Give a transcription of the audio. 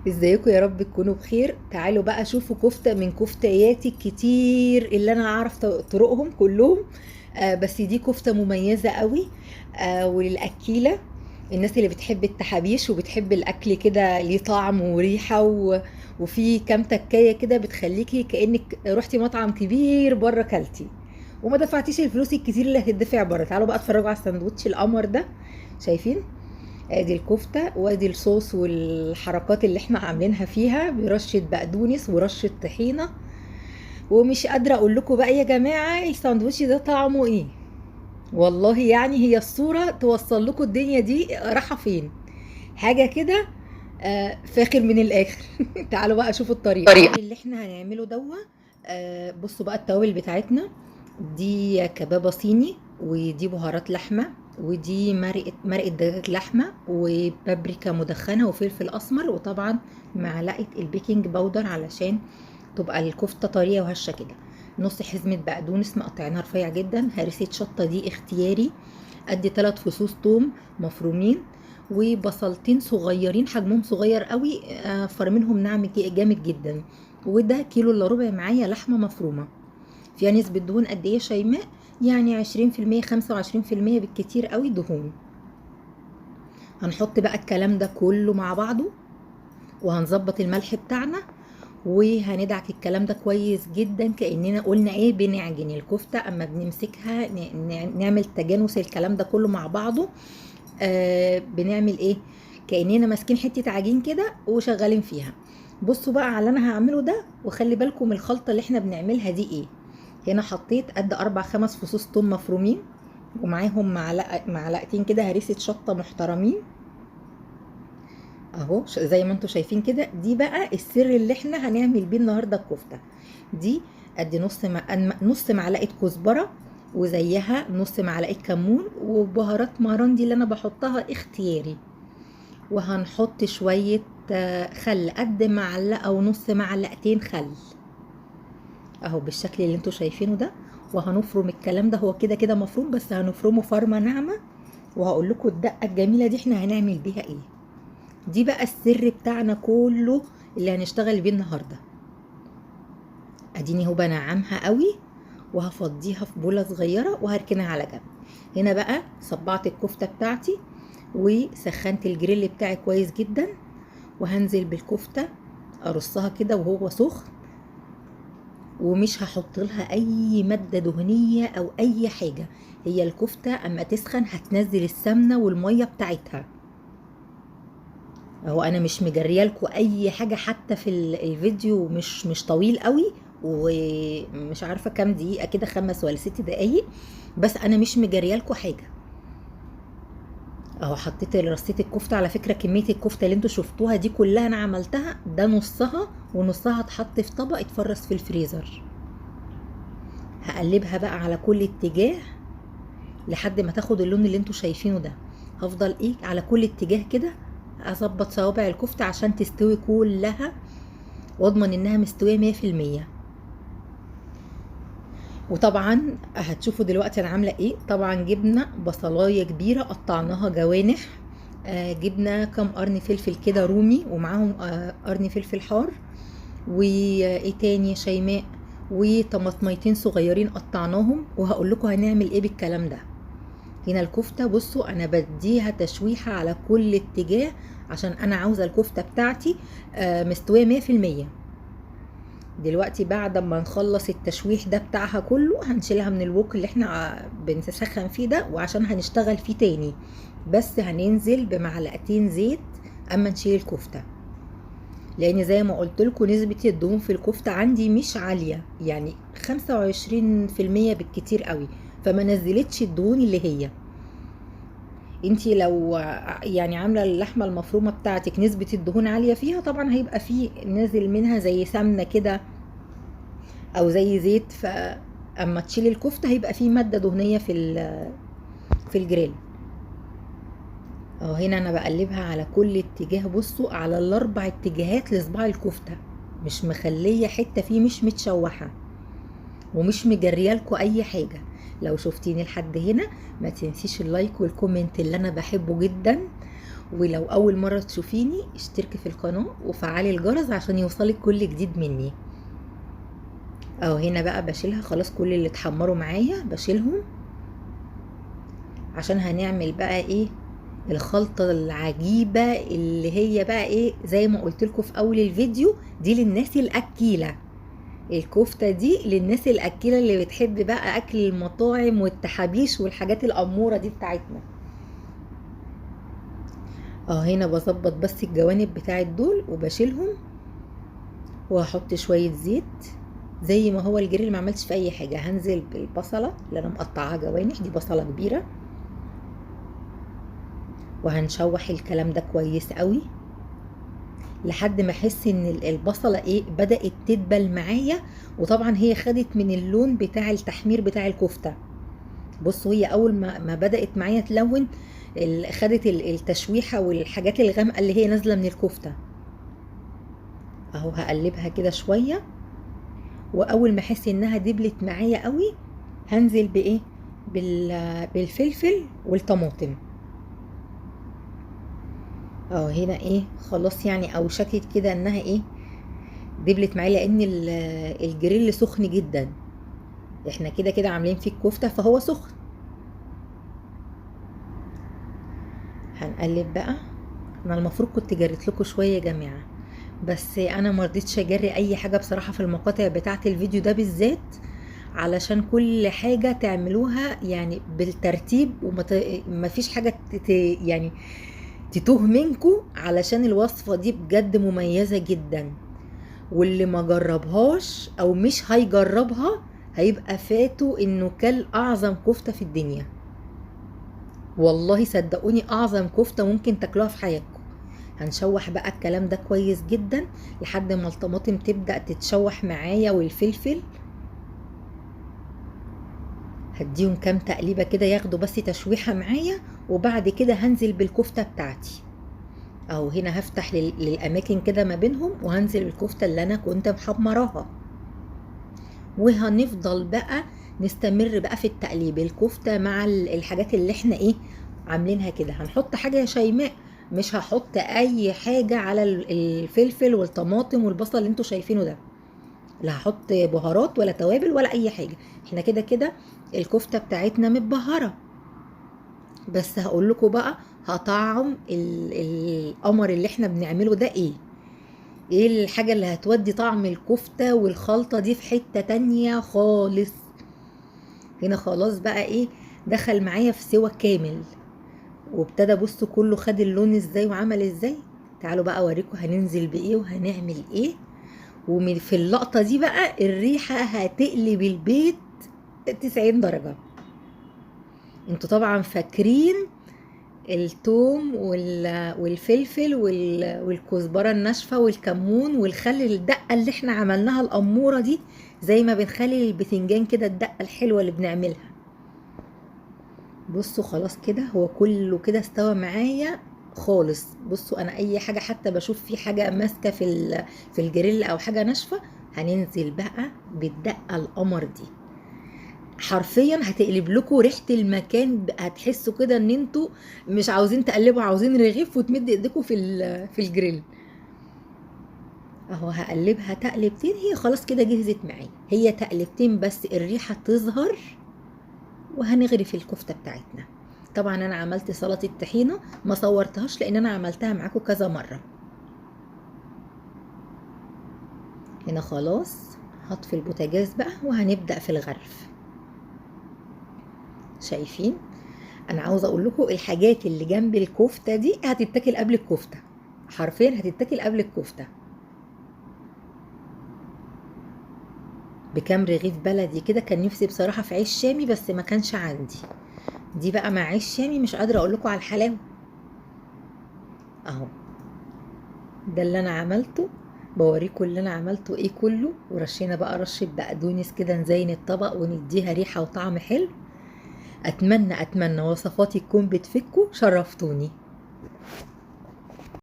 ازيكم؟ يا رب تكونوا بخير. تعالوا بقى شوفوا كفتة من كفتياتي الكتير اللي انا عارف طرقهم كلهم. بس دي كفتة مميزة قوي. وللأكيلة، الناس اللي بتحب التحابيش وبتحب الأكل كده ليه طعم وريحة وفي كام تكاية كده بتخليكي كأنك روحتي مطعم كبير بره كلتي وما دفعتيش الفلوس الكتير اللي هتدفع بره. تعالوا بقى اتفرجوا على الساندوتش القمر ده. شايفين؟ ادي الكفتة وادي الصوص والحركات اللي احنا عاملينها فيها برشة بقدونس ورشة طحينة. ومش قادرة اقول لكم بقى يا جماعة الساندوتش ده طعمه ايه. والله يعني هي الصورة توصل لكم الدنيا دي رايحة فين. حاجة كده فاخر من الاخر. تعالوا بقى شوفوا الطريقة اللي احنا هنعمله دوا. بصوا بقى التوابل بتاعتنا. دي كبابة صيني، ودي بهارات لحمة، ودي مرقة دجاج لحمة، وبابريكا مدخنة، وفلفل أسمر، وطبعا معلقة البيكنج باودر علشان تبقى الكفتة طرية وهشة كده. نص حزمة بقدونس مقطعينها رفيع جدا. هرسة شطة دي اختياري. ادي 3 فصوص توم مفرومين، وبصلتين صغيرين حجمهم صغير قوي فرمينهم ناعم جامد جدا. وده كيلو الا ربع معايا لحمة مفرومة. فيها نسبة دهون قد ايه يا شيماء؟ يعني 20% 25% بالكتير قوي دهون. هنحط بقى الكلام ده كله مع بعضه، وهنظبط الملح بتاعنا، وهندعك الكلام ده كويس جدا كأننا قلنا ايه بنعجن الكفتة اما بنمسكها نعمل تجانس الكلام ده كله مع بعضه. بنعمل ايه؟ كأننا ماسكين حتة عجين كده وشغالين فيها. بصوا بقى على اللي انا هعمله ده، وخلي بالكم الخلطة اللي احنا بنعملها دي ايه. هنا حطيت قد 4 5 فصوص توم مفرومين، ومعاهم معلقتين كده هريسة شطة محترمين اهو زي ما انتم شايفين كده. دي بقى السر اللي احنا هنعمل بيه النهارده الكفته دي. ادي نص معلقه كزبره، وزيها نص معلقه كمون، وبهارات مهرندي اللي انا بحطها اختياري. وهنحط شويه خل قد معلقه ونص معلقتين خل اهو بالشكل اللي انتم شايفينه ده. وهنفرم الكلام ده، هو كده كده مفروم بس هنفرمه فرمه ناعمه. وهقول لكم الدقه الجميله دي احنا هنعمل بيها ايه. دي بقى السر بتاعنا كله اللي هنشتغل بيه النهارده. اديني هو بنعمها قوي، وهفضيها في بوله صغيره وهركنها على جنب. هنا بقى صبعت الكفته بتاعتي، وسخنت الجريل بتاعي كويس جدا، وهنزل بالكفته ارصها كده وهو سخن. ومش هحط لها اي ماده دهنيه او اي حاجه. هي الكفته اما تسخن هتنزل السمنه والميه بتاعتها اهو. انا مش مجريه لكم اي حاجه، حتى في الفيديو مش طويل قوي، ومش عارفه كام دقيقه كده، 5 ولا 6 دقايق. بس انا مش مجريه لكم حاجه اهو. رصيت الكفته. على فكره كميه الكفته اللي انتوا شفتوها دي كلها انا عملتها، ده نصها، ونصها اتحط في طبق اتفرز في الفريزر. هقلبها بقى على كل اتجاه لحد ما تاخد اللون اللي انتوا شايفينه ده. هفضل ايه على كل اتجاه كده اظبط صوابع الكفته عشان تستوي كلها، واضمن انها مستويه 100%. وطبعا هتشوفوا دلوقتي انا عامله ايه. طبعا جبنا بصلايه كبيره قطعناها جوانح. جبنا كام قرن فلفل كده رومي، ومعاهم قرن فلفل حار. وايه تاني يا شيماء؟ وطماطميتين صغيرين قطعناهم. وهقول لكم هنعمل ايه بالكلام ده. هنا الكفته بصوا انا بديها تشويحه على كل اتجاه، عشان انا عاوزه الكفته بتاعتي مستويه 100%. دلوقتي بعد ما نخلص التشويح ده بتاعها كله، هنشيلها من الوك اللي احنا بنسخن فيه ده، وعشان هنشتغل فيه تاني. بس هننزل بمعلقتين زيت اما نشيل الكفته، لان زي ما قلت لكم نسبه الدهون في الكفته عندي مش عاليه، يعني 25% بالكتير قوي. فما نزلتش الدهون اللي هي. انتي لو يعني عامله اللحمه المفرومه بتاعتك نسبه الدهون عاليه فيها، طبعا هيبقى فيه نازل منها زي سمنه كده او زي زيت. فاما تشيلي الكفته هيبقى فيه ماده دهنيه في الجريل اهو. هنا انا بقلبها على كل اتجاه. بصوا على الاربع اتجاهات لصباع الكفته، مش مخليه حته فيه مش متشوحه، ومش مجريه لكم اي حاجه. لو شفتيني لحد هنا ما تنسيش اللايك والكومنت اللي انا بحبه جدا، ولو اول مرة تشوفيني اشتركي في القناة وفعلي الجرس عشان يوصلك كل جديد مني. اهو هنا بقى بشيلها خلاص، كل اللي اتحمروا معايا بشيلهم، عشان هنعمل بقى ايه الخلطة العجيبة اللي هي بقى ايه زي ما قلت لكم في اول الفيديو، دي للناس الاكيلة. الكفتة دي للناس الاكيلة اللي بتحب بقى اكل المطاعم والتحابيش والحاجات الامورة دي بتاعتنا. هنا بظبط بس الجوانب بتاعت دول وبشيلهم، وهحط شوية زيت زي ما هو الجريل، ما عملتش في اي حاجة. هنزل بالبصلة اللي انا مقطعاها جوانح، دي بصلة كبيرة، وهنشوح الكلام ده كويس قوي لحد ما احس ان البصلة ايه بدأت تدبل معايا. وطبعا هي خدت من اللون بتاع التحمير بتاع الكفتة. بصوا هي اول ما بدأت معايا تلون، خدت التشويحة والحاجات الغامقة اللي هي نازلة من الكفتة. اهو هقلبها كده شوية، واول ما احس انها دبلت معايا قوي هنزل بايه بالفلفل والطماطم. هنا ايه خلاص يعني اوشكت كده انها ايه دبلت معايا، لان الجريل سخن جدا، احنا كده كده عاملين فيه الكفته فهو سخن. هنقلب بقى. انا المفروض كنت جريت لكم شويه يا جماعه، بس انا ما رضيتش اجري اي حاجه بصراحه في المقاطع بتاعه الفيديو ده بالذات، علشان كل حاجه تعملوها يعني بالترتيب، وما فيش حاجه يعني تتوه منكم، علشان الوصفه دي بجد مميزه جدا. واللي ما جربهاش او مش هيجربها هيبقى فاته انه كل اعظم كفتة في الدنيا. والله صدقوني اعظم كفتة ممكن تاكلوها في حياتكم. هنشوح بقى الكلام ده كويس جدا لحد ما الطماطم تبدأ تتشوح معايا والفلفل. هديهم كام تقليبة كده ياخدوا بس تشويحة معايا، وبعد كده هنزل بالكفتة بتاعتي. اهو هنا هفتح للاماكن كده ما بينهم، وهنزل الكفتة اللي انا كنت محمراها. وهنفضل بقى نستمر بقى في التقليب الكفتة مع الحاجات اللي احنا ايه عاملينها كده. هنحط حاجة يا شيماء؟ مش هحط اي حاجة على الفلفل والطماطم والبصل اللي انتوا شايفينه ده، لا هحط بهارات ولا توابل ولا اي حاجة. احنا كده كده الكفتة بتاعتنا متبهرة. بس هقول لكم بقى هطعم القمر اللي احنا بنعمله ده ايه الحاجة اللي هتودي طعم الكفتة والخلطة دي في حتة تانية خالص. هنا خلاص بقى ايه دخل معايا في سوا كامل، وابتدى بصوا كله خد اللون ازاي وعمل ازاي. تعالوا بقى اوريكم هننزل بايه وهنعمل ايه. ومن في اللقطة دي بقى الريحة هتقلب البيت 90 درجة. انتوا طبعا فاكرين التوم والفلفل والكزبرة الناشفة والكمون والخل، الدقة اللي احنا عملناها الأمورة دي زي ما بنخلي البتنجان كده الدقة الحلوة اللي بنعملها. بصوا خلاص كده هو كله كده استوى معايا خالص. بصوا انا اي حاجة حتى بشوف في حاجة ماسكة في الجريل او حاجة ناشفة، هننزل بقى بالدقة القمر دي. حرفيا هتقلب لكم ريحه المكان، هتحسوا كده ان انتوا مش عاوزين تقلبوا، عاوزين رغيف وتمد ايديكم في الجريل. اهو هقلبها تقلبتين، هي خلاص كده جهزت معايا، هي تقلبتين بس الريحه تظهر وهنغرف الكفته بتاعتنا. طبعا انا عملت سلطه طحينه ما صورتهاش لان انا عملتها معاكم كذا مره. هنا خلاص هطفي البوتاجاز بقى وهنبدا في الغرف. شايفين انا عاوزه اقول لكم الحاجات اللي جنب الكفته دي هتتاكل قبل الكفته، حرفيا هتتاكل قبل الكفته. بكام رغيف بلدي كده، كان نفسي بصراحه في عيش شامي بس ما كانش عندي. دي بقى مع عيش شامي مش قادره اقول لكم على الحلاوه. اهو ده اللي انا عملته، بوريكم اللي انا عملته ايه كله. ورشينا بقى رشه بقدونس كده نزين الطبق ونديها ريحه وطعم حلو. اتمنى وصفاتي تكون بتفكوا. شرفتوني.